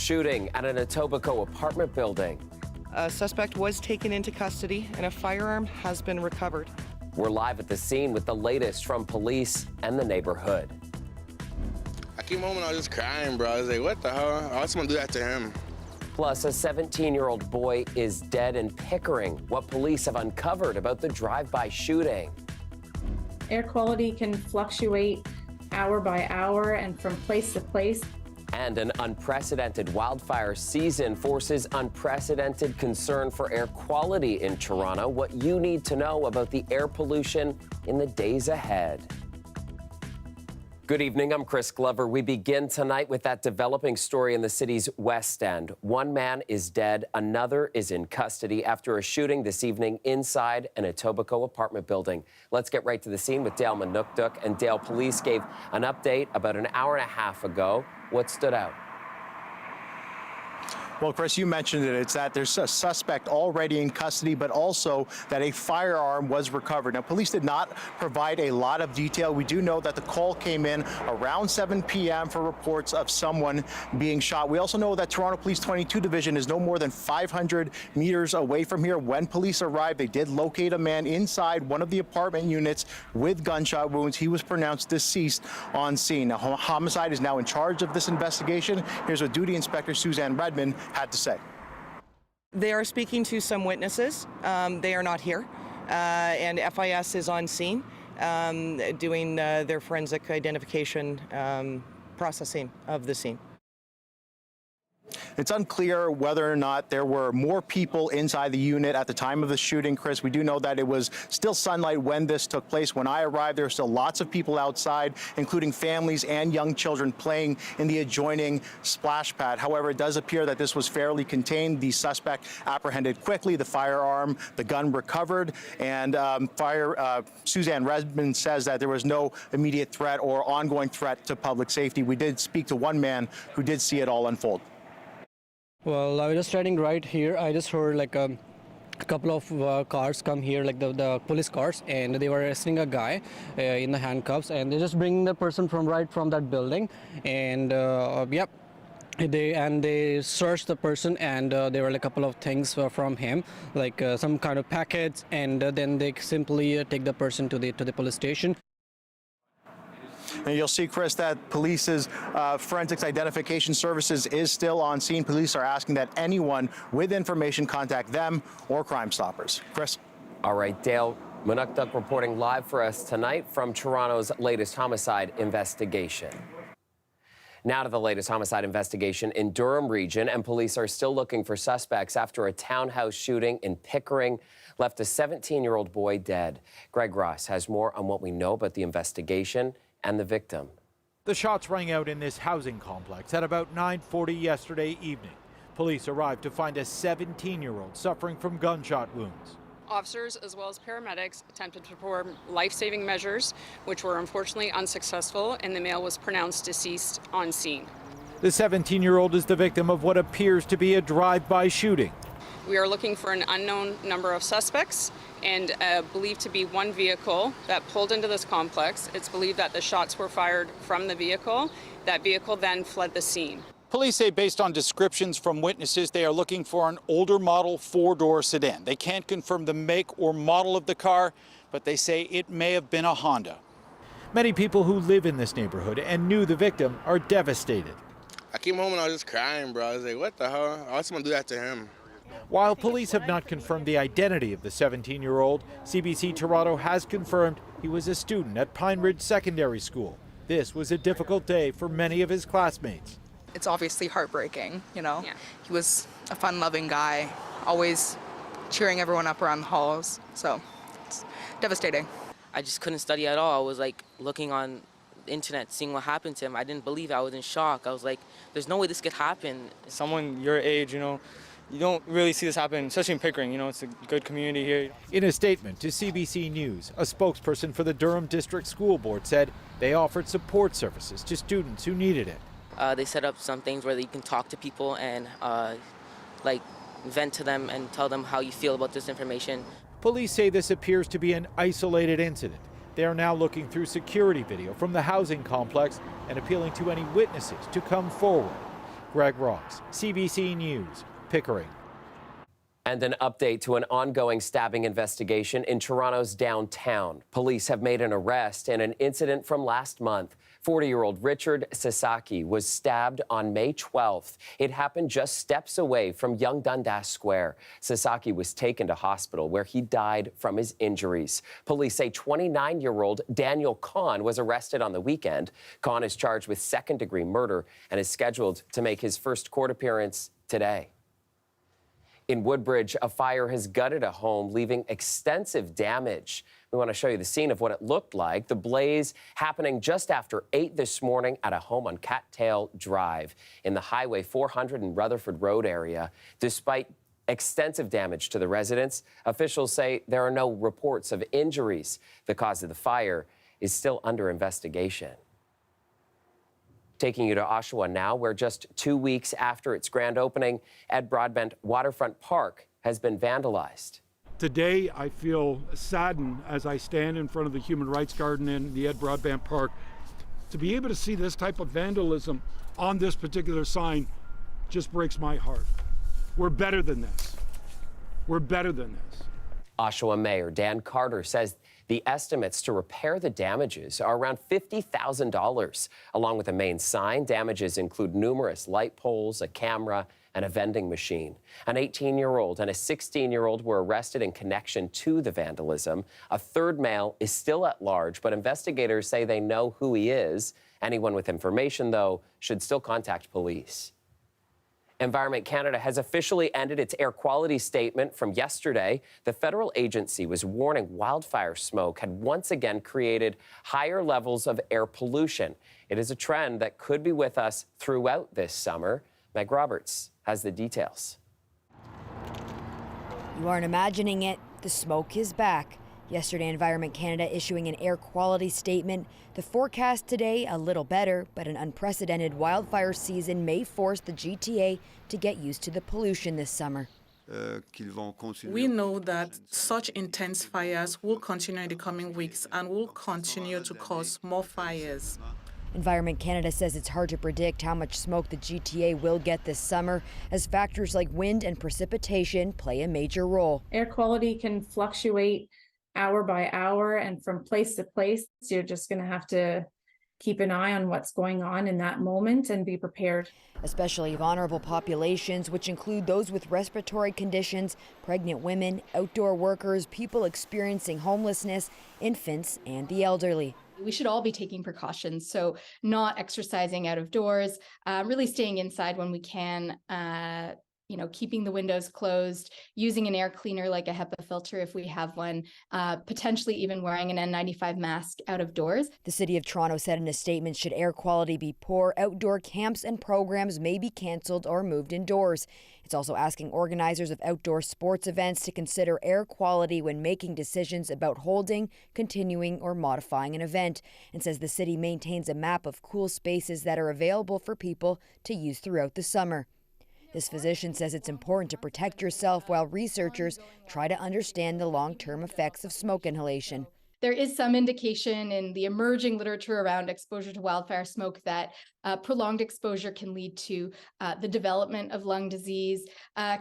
shooting at an Etobicoke apartment building. A suspect was taken into custody and a firearm has been recovered. We're live at the scene with the latest from police and the neighborhood. I came home and I was just crying, bro. I was like, what the hell? I was gonna do that to him. Plus, a 17-year-old boy is dead in Pickering. What police have uncovered about the drive-by shooting. Air quality can fluctuate hour by hour and from place to place. And an unprecedented wildfire season forces unprecedented concern for air quality in Toronto. What you need to know about the air pollution in the days ahead. Good evening, I'm Chris Glover. We begin tonight with that developing story in the city's West End. One man is dead, another is in custody after a shooting this evening inside an Etobicoke apartment building. Let's get right to the scene with Dale Manukduk. And Dale, police gave an update about an hour and a half ago. What stood out? Well, Chris, you mentioned it. It's that there's a suspect already in custody, but also that a firearm was recovered. Now, police did not provide a lot of detail. We do know that the call came in around 7 p.m. for reports of someone being shot. We also know that Toronto Police 22 Division is no more than 500 meters away from here. When police arrived, they did locate a man inside one of the apartment units with gunshot wounds. He was pronounced deceased on scene. Now, homicide is now in charge of this investigation. Here's what Duty Inspector Suzanne Redmond had to say. They are speaking to some witnesses. They are not here. And FIS is on scene doing their forensic identification processing of the scene. It's unclear whether or not there were more people inside the unit at the time of the shooting, Chris. We do know that it was still sunlight when this took place. When I arrived, there were still lots of people outside, including families and young children playing in the adjoining splash pad. However, it does appear that this was fairly contained. The suspect apprehended quickly, the firearm, the gun recovered, and Suzanne Redmond says that there was no immediate threat or ongoing threat to public safety. We did speak to one man who did see it all unfold. Well, I was just standing right here. I just heard like a couple of cars come here, like the police cars, and they were arresting a guy in the handcuffs, and they just bring the person from that building, and yep. They searched the person, and there were like a couple of things from him, like some kind of packets, and then they simply take the person to the police station. And you'll see, Chris, that police's forensics identification services is still on scene. Police are asking that anyone with information contact them or Crime Stoppers. Chris? All right, Dale Manukduk reporting live for us tonight from Toronto's latest homicide investigation. Now to the latest homicide investigation in Durham region, and police are still looking for suspects after a townhouse shooting in Pickering left a 17-year-old boy dead. Greg Ross has more on what we know about the investigation and the victim. The shots rang out in this housing complex at about 9:40 yesterday evening. Police arrived to find a 17-year-old suffering from gunshot wounds. Officers as well as paramedics attempted to perform life-saving measures, which were unfortunately unsuccessful, and the male was pronounced deceased on scene. The 17-year-old is the victim of what appears to be a drive-by shooting. We are looking for an unknown number of suspects and believed to be one vehicle that pulled into this complex. It's believed that the shots were fired from the vehicle. That vehicle then fled the scene. Police say based on descriptions from witnesses, they are looking for an older model four-door sedan. They can't confirm the make or model of the car, but they say it may have been a Honda. Many people who live in this neighborhood and knew the victim are devastated. I came home and I was just crying, bro. I was like, what the hell? I was gonna do that to him. While police have not confirmed the identity of the 17-year-old, CBC Toronto has confirmed he was a student at Pine Ridge Secondary School. This was a difficult day for many of his classmates. It's obviously heartbreaking, you know. Yeah. He was a fun-loving guy, always cheering everyone up around the halls, so it's devastating. I just couldn't study at all. I was like looking on the internet, seeing what happened to him. I didn't believe it. I was in shock. I was like, there's no way this could happen. Someone your age, you know, you don't really see this happen, especially in Pickering. You know, it's a good community here. In a statement to CBC News, a spokesperson for the Durham District School Board said they offered support services to students who needed it. They set up some things where you can talk to people and like vent to them and tell them how you feel about this information. Police say this appears to be an isolated incident. They are now looking through security video from the housing complex and appealing to any witnesses to come forward. Greg Ross, CBC News, Pickering. And an update to an ongoing stabbing investigation in Toronto's downtown. Police have made an arrest in an incident from last month. 40-year-old Richard Sasaki was stabbed on May 12th. It happened just steps away from Yonge Dundas Square. Sasaki was taken to hospital where he died from his injuries. Police say 29-year-old Daniel Kahn was arrested on the weekend. Kahn is charged with second-degree murder and is scheduled to make his first court appearance today. In Woodbridge, a fire has gutted a home, leaving extensive damage. We want to show you the scene of what it looked like. The blaze happening just after 8 this morning at a home on Cattail Drive in the Highway 400 and Rutherford Road area. Despite extensive damage to the residents, officials say there are no reports of injuries. The cause of the fire is still under investigation. Taking you to Oshawa now, where just 2 weeks after its grand opening, Ed Broadbent Waterfront Park has been vandalized. Today, I feel saddened as I stand in front of the Human Rights Garden in the Ed Broadbent Park. To be able to see this type of vandalism on this particular sign just breaks my heart. We're better than this. We're better than this. Oshawa Mayor Dan Carter says the estimates to repair the damages are around $50,000. Along with the main sign, damages include numerous light poles, a camera, and a vending machine. An 18-year-old and a 16-year-old were arrested in connection to the vandalism. A third male is still at large, but investigators say they know who he is. Anyone with information, though, should still contact police. Environment Canada has officially ended its air quality statement from yesterday. The federal agency was warning wildfire smoke had once again created higher levels of air pollution. It is a trend that could be with us throughout this summer. Meg Roberts has the details. You aren't imagining it. The smoke is back. Yesterday, Environment Canada issuing an air quality statement. The forecast today, a little better, but an unprecedented wildfire season may force the GTA to get used to the pollution this summer. We know that such intense fires will continue in the coming weeks and will continue to cause more fires. Environment Canada says it's hard to predict how much smoke the GTA will get this summer, as factors like wind and precipitation play a major role. Air quality can fluctuate hour by hour and from place to place. So you're just going to have to keep an eye on what's going on in that moment and be prepared. Especially vulnerable populations, which include those with respiratory conditions, pregnant women, outdoor workers, people experiencing homelessness, infants, and the elderly. We should all be taking precautions, so not exercising out of doors, really staying inside when we can, keeping the windows closed, using an air cleaner like a HEPA filter if we have one, potentially even wearing an N95 mask out of doors. The City of Toronto said in a statement, should air quality be poor, outdoor camps and programs may be cancelled or moved indoors. It's also asking organizers of outdoor sports events to consider air quality when making decisions about holding, continuing, or modifying an event, and says the city maintains a map of cool spaces that are available for people to use throughout the summer. This physician says it's important to protect yourself while researchers try to understand the long-term effects of smoke inhalation. There is some indication in the emerging literature around exposure to wildfire smoke that prolonged exposure can lead to the development of lung disease,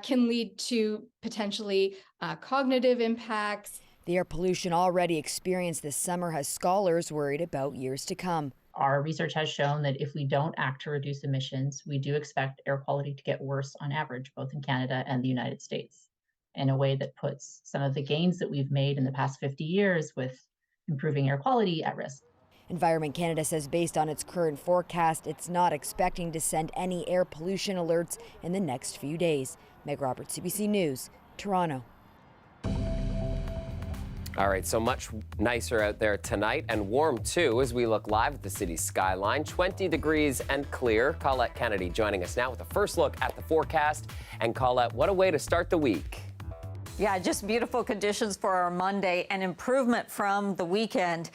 can lead to potentially cognitive impacts. The air pollution already experienced this summer has scholars worried about years to come. Our research has shown that if we don't act to reduce emissions, we do expect air quality to get worse on average, both in Canada and the United States, in a way that puts some of the gains that we've made in the past 50 years with improving air quality at risk. Environment Canada says based on its current forecast, it's not expecting to send any air pollution alerts in the next few days. Meg Roberts, CBC News, Toronto. All right, so much nicer out there tonight and warm too as we look live at the city's skyline. 20 degrees and clear. Colette Kennedy joining us now with a first look at the forecast. And Colette, what a way to start the week. Yeah, just beautiful conditions for our Monday, an improvement from the weekend.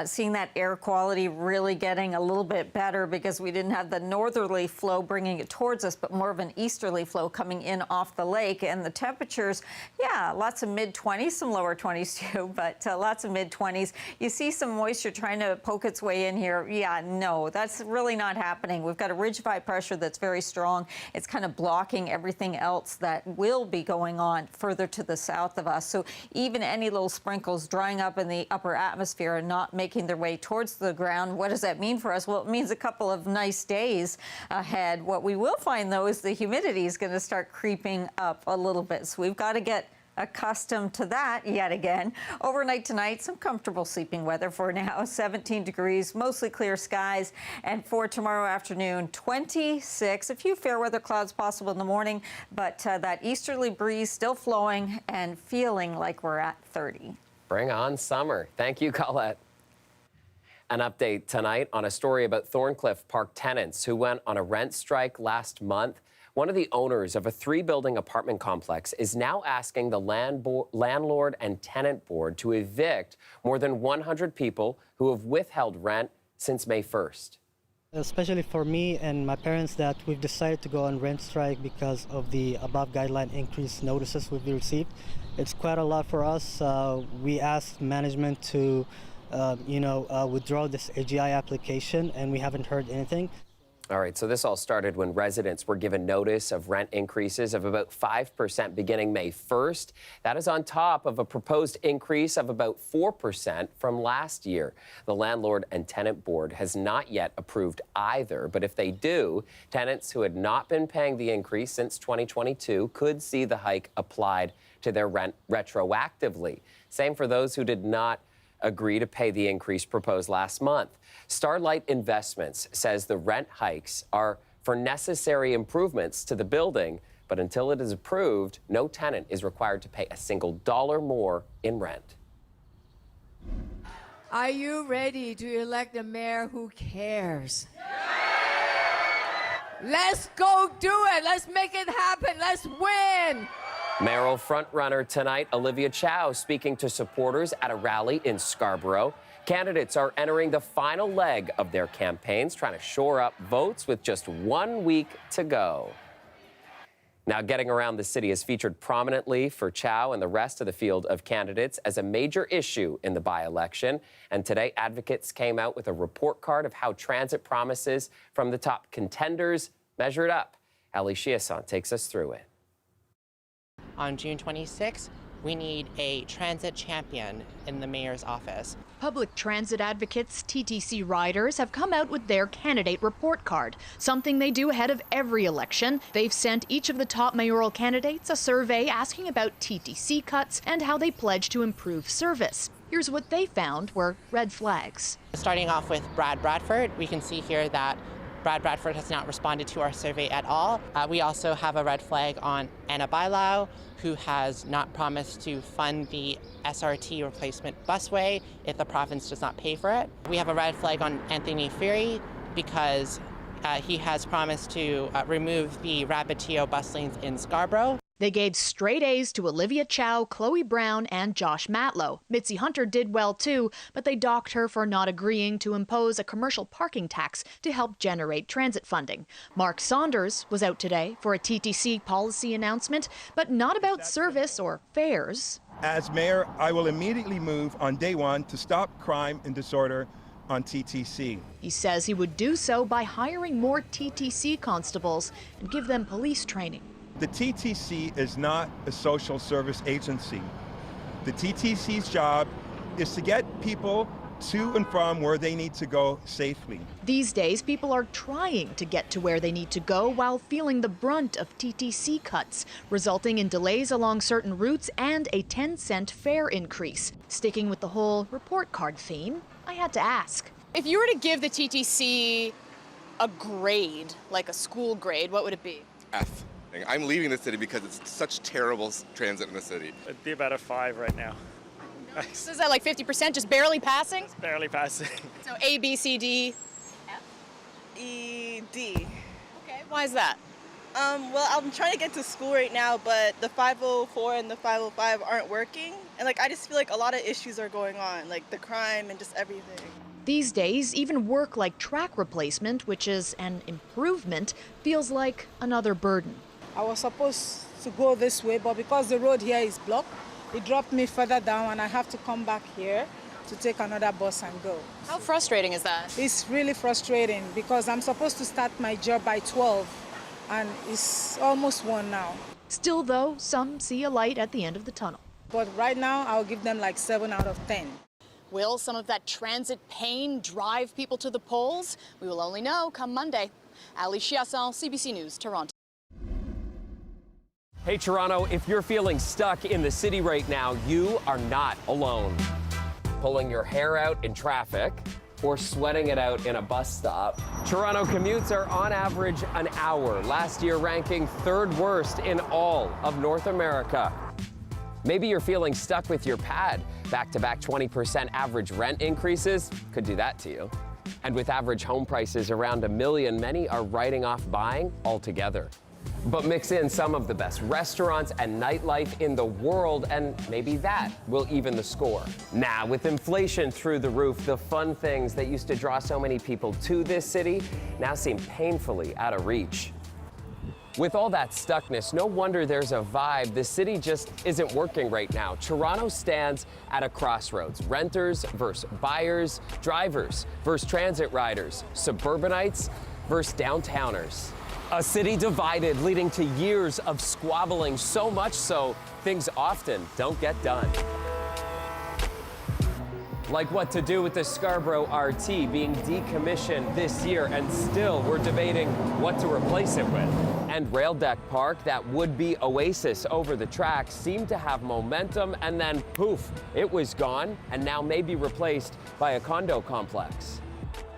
Seeing that air quality really getting a little bit better because we didn't have the northerly flow bringing it towards us, but more of an easterly flow coming in off the lake. And the temperatures, yeah, lots of mid-20s, some lower 20s too, but lots of mid-20s. You see some moisture trying to poke its way in here. Yeah, no, that's really not happening. We've got a ridge of high pressure that's very strong. It's kind of blocking everything else that will be going on further to the south of us. So even any little sprinkles drying up in the upper atmosphere and not making their way towards the ground, what does that mean for us? Well, it means a couple of nice days ahead. What we will find, though, is the humidity is going to start creeping up a little bit. So we've got to get accustomed to that yet again. Overnight tonight, some comfortable sleeping weather for now, 17 degrees, mostly clear skies. And for tomorrow afternoon, 26, a few fair weather clouds possible in the morning, but that easterly breeze still flowing and feeling like we're at 30. Bring on summer. Thank you, Colette. An update tonight on a story about Thorncliffe Park tenants who went on a rent strike last month. One of the owners of a 3-building apartment complex is now asking the landlord and tenant board to evict more than 100 people who have withheld rent since May 1st. Especially for me and my parents, that we've decided to go on rent strike because of the above guideline increase notices we've received. It's quite a lot for us. We asked management to withdraw this AGI application, and we haven't heard anything. All right, so this all started when residents were given notice of rent increases of about 5% beginning May 1st. That is on top of a proposed increase of about 4% from last year. The landlord and tenant board has not yet approved either, but if they do, tenants who had not been paying the increase since 2022 could see the hike applied to their rent retroactively. Same for those who did not agree to pay the increase proposed last month. Starlight Investments says the rent hikes are for necessary improvements to the building, but until it is approved, no tenant is required to pay a single dollar more in rent. Are you ready to elect a mayor who cares? Let's go do it. Let's make it happen. Let's win. Mayoral frontrunner tonight, Olivia Chow, speaking to supporters at a rally in Scarborough. Candidates are entering the final leg of their campaigns, trying to shore up votes with just 1 week to go. Now, getting around the city is featured prominently for Chow and the rest of the field of candidates as a major issue in the by-election. And today, advocates came out with a report card of how transit promises from the top contenders measured up. Ali Chiasson takes us through it. On June 26, we need a transit champion in the mayor's office. Public transit advocates, TTC riders, have come out with their candidate report card, something they do ahead of every election. They've sent each of the top mayoral candidates a survey asking about TTC cuts and how they pledge to improve service. Here's what they found were red flags. Starting off with Brad Bradford, we can see here that Brad Bradford has not responded to our survey at all. We also have a red flag on Anna Bailau, who has not promised to fund the SRT replacement busway if the province does not pay for it. We have a red flag on Anthony Ferry because he has promised to remove the Rabbitio bus lanes in Scarborough. They gave straight A's to Olivia Chow, Chloe Brown, and Josh Matlow. Mitzi Hunter did well too, but they docked her for not agreeing to impose a commercial parking tax to help generate transit funding. Mark Saunders was out today for a TTC policy announcement, but not about service or fares. As mayor, I will immediately move on day one to stop crime and disorder on TTC. He says he would do so by hiring more TTC constables and give them police training. The TTC is not a social service agency. The TTC's job is to get people to and from where they need to go safely. These days, people are trying to get to where they need to go while feeling the brunt of TTC cuts, resulting in delays along certain routes and a 10-cent fare increase. Sticking with the whole report card theme, I had to ask. If you were to give the TTC a grade, like a school grade, what would it be? F. I'm leaving the city because it's such terrible transit in the city. It'd be about a 5 right now. So is that like 50%, just barely passing? Just barely passing. So A, B, C, D, F, E, D. Okay, why is that? Well, I'm trying to get to school right now, but the 504 and the 505 aren't working. And I just feel like a lot of issues are going on, like the crime and just everything. These days, even work like track replacement, which is an improvement, feels like another burden. I was supposed to go this way, but because the road here is blocked, it dropped me further down and I have to come back here to take another bus and go. How frustrating is that? It's really frustrating because I'm supposed to start my job by 12 and it's almost 1 now. Still, though, some see a light at the end of the tunnel. But right now, I'll give them like 7 out of 10. Will some of that transit pain drive people to the polls? We will only know come Monday. Ali Chiasson, CBC News, Toronto. Hey, Toronto, if you're feeling stuck in the city right now, you are not alone. Pulling your hair out in traffic or sweating it out in a bus stop. Toronto commutes are on average an hour, last year ranking 3rd worst in all of North America. Maybe you're feeling stuck with your pad. Back-to-back 20% average rent increases could do that to you. And with average home prices around $1 million, many are writing off buying altogether. But mix in some of the best restaurants and nightlife in the world, and maybe that will even the score. Now, with inflation through the roof, the fun things that used to draw so many people to this city now seem painfully out of reach. With all that stuckness, no wonder there's a vibe. The city just isn't working right now. Toronto stands at a crossroads. Renters versus buyers, drivers versus transit riders, suburbanites versus downtowners. A city divided, leading to years of squabbling, so much so things often don't get done. Like what to do with the Scarborough RT being decommissioned this year, and still we're debating what to replace it with. And Rail Deck Park, that would-be oasis over the track, seemed to have momentum, and then poof, it was gone, and now may be replaced by a condo complex.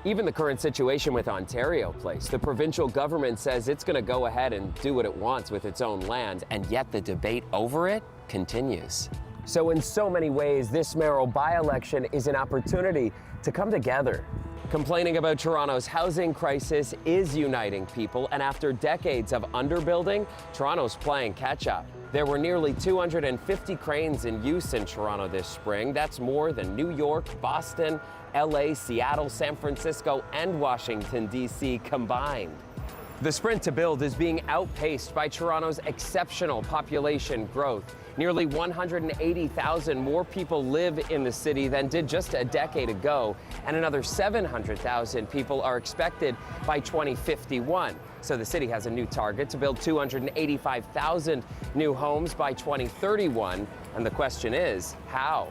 Even the current situation with Ontario Place, the provincial government says it's going to go ahead and do what it wants with its own land, and yet the debate over it continues. So in so many ways, this mayoral by-election is an opportunity to come together. Complaining about Toronto's housing crisis is uniting people, and after decades of underbuilding, Toronto's playing catch-up. There were nearly 250 cranes in use in Toronto this spring. That's more than New York, Boston, LA, Seattle, San Francisco, and Washington, D.C. combined. The sprint to build is being outpaced by Toronto's exceptional population growth. Nearly 180,000 more people live in the city than did just a decade ago, and another 700,000 people are expected by 2051. So the city has a new target to build 285,000 new homes by 2031, and the question is, how?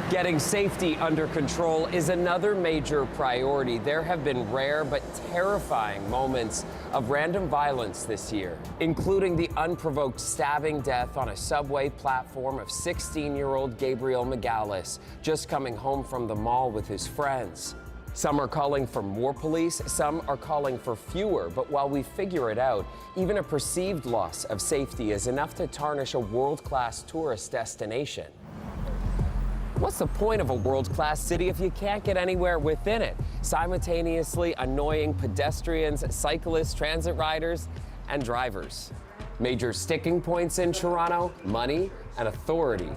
Getting safety under control is another major priority. There have been rare but terrifying moments of random violence this year, including the unprovoked stabbing death on a subway platform of 16-year-old Gabriel McGallis, just coming home from the mall with his friends. Some are calling for more police, some are calling for fewer, but while we figure it out, even a perceived loss of safety is enough to tarnish a world-class tourist destination. What's the point of a world-class city if you can't get anywhere within it? Simultaneously annoying pedestrians, cyclists, transit riders, and drivers. Major sticking points in Toronto: money and authority.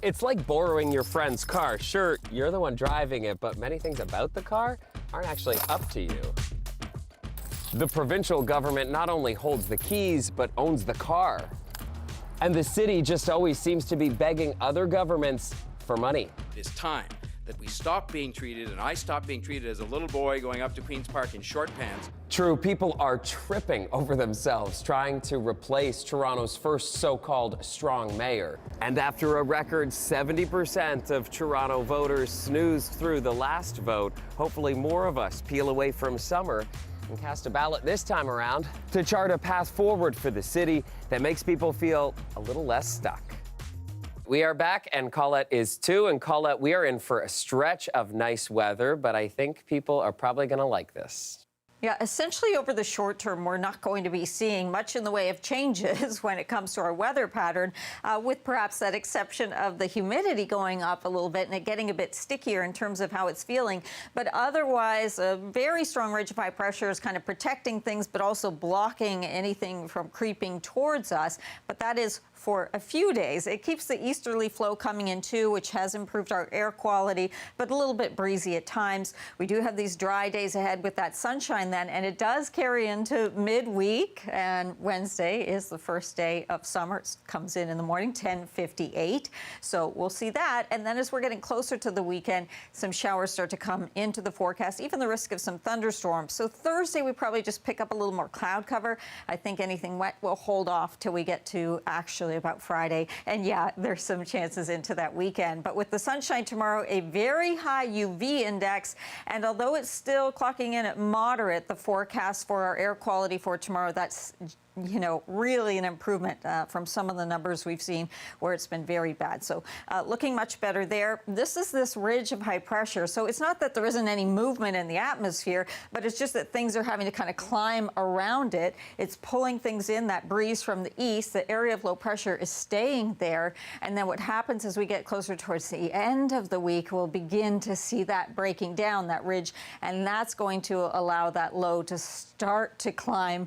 It's like borrowing your friend's car. Sure, you're the one driving it, but many things about the car aren't actually up to you. The provincial government not only holds the keys, but owns the car. And the city just always seems to be begging other governments for money. It's time that we stop being treated, and I stop being treated as a little boy going up to Queen's Park in short pants. True, people are tripping over themselves trying to replace Toronto's first so-called strong mayor. And after a record 70% of Toronto voters snoozed through the last vote, hopefully more of us peel away from summer and cast a ballot this time around to chart a path forward for the city that makes people feel a little less stuck. We are back, and Colette is too. And Colette, we are in for a stretch of nice weather, but I think people are probably going to like this. Yeah, essentially over the short term, we're not going to be seeing much in the way of changes when it comes to our weather pattern, with perhaps that exception of the humidity going up a little bit and it getting a bit stickier in terms of how it's feeling. But otherwise, a very strong ridge of high pressure is kind of protecting things, but also blocking anything from creeping towards us. But that is for a few days. It keeps the easterly flow coming in too, which has improved our air quality, but a little bit breezy at times. We do have these dry days ahead with that sunshine then, and it does carry into midweek, and Wednesday is the first day of summer. It comes in the morning, 10:58. So we'll see that. And then as we're getting closer to the weekend, some showers start to come into the forecast, even the risk of some thunderstorms. So Thursday, we probably just pick up a little more cloud cover. I think anything wet will hold off till we get to actually about Friday. And yeah, there's some chances into that weekend. But with the sunshine tomorrow, a very high UV index. And although it's still clocking in at moderate, the forecast for our air quality for tomorrow, that's really an improvement from some of the numbers we've seen where it's been very bad. So looking much better there. This is this ridge of high pressure. So it's not that there isn't any movement in the atmosphere, but it's just that things are having to kind of climb around it. It's pulling things in, that breeze from the east. The area of low pressure is staying there. And then what happens as we get closer towards the end of the week, we'll begin to see that breaking down, that ridge. And that's going to allow that low to start to climb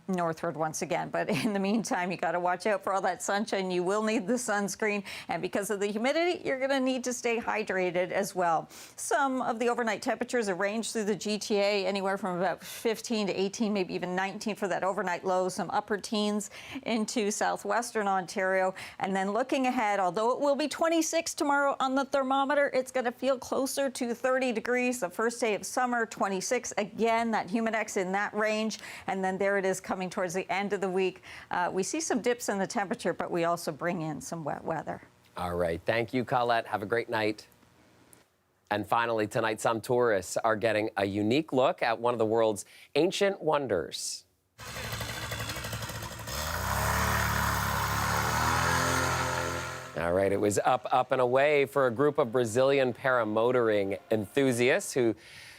northward once again. But in the meantime, you got to watch out for all that sunshine. You will need the sunscreen. And because of the humidity, you're going to need to stay hydrated as well. Some of the overnight temperatures range through the GTA anywhere from about 15 to 18, maybe even 19 for that overnight low. Some upper teens into southwestern Ontario. And then looking ahead, although it will be 26 tomorrow on the thermometer, it's going to feel closer to 30 degrees. The first day of summer, 26. Again, that humidex in that range. And then there it is coming towards the end of the week. We see some dips in the temperature, but we also bring in some wet weather. All right. Thank you, Colette. Have a great night. And finally, tonight, some tourists are getting a unique look at one of the world's ancient wonders. All right, it was up, and away for a group of Brazilian paramotoring enthusiasts who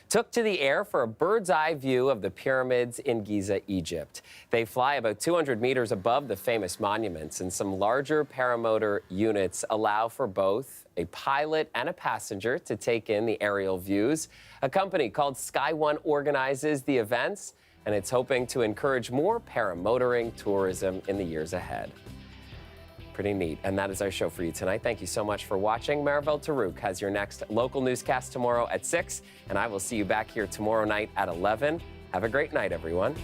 took to the air for a bird's-eye view of the pyramids in Giza, Egypt. They fly about 200 meters above the famous monuments, and some larger paramotor units allow for both a pilot and a passenger to take in the aerial views. A company called Sky One organizes the events, and it's hoping to encourage more paramotoring tourism in the years ahead. Pretty neat. And that is our show for you tonight. Thank you so much for watching. Maribel Tarouk has your next local newscast tomorrow at 6, and I will see you back here tomorrow night at 11. Have a great night, everyone.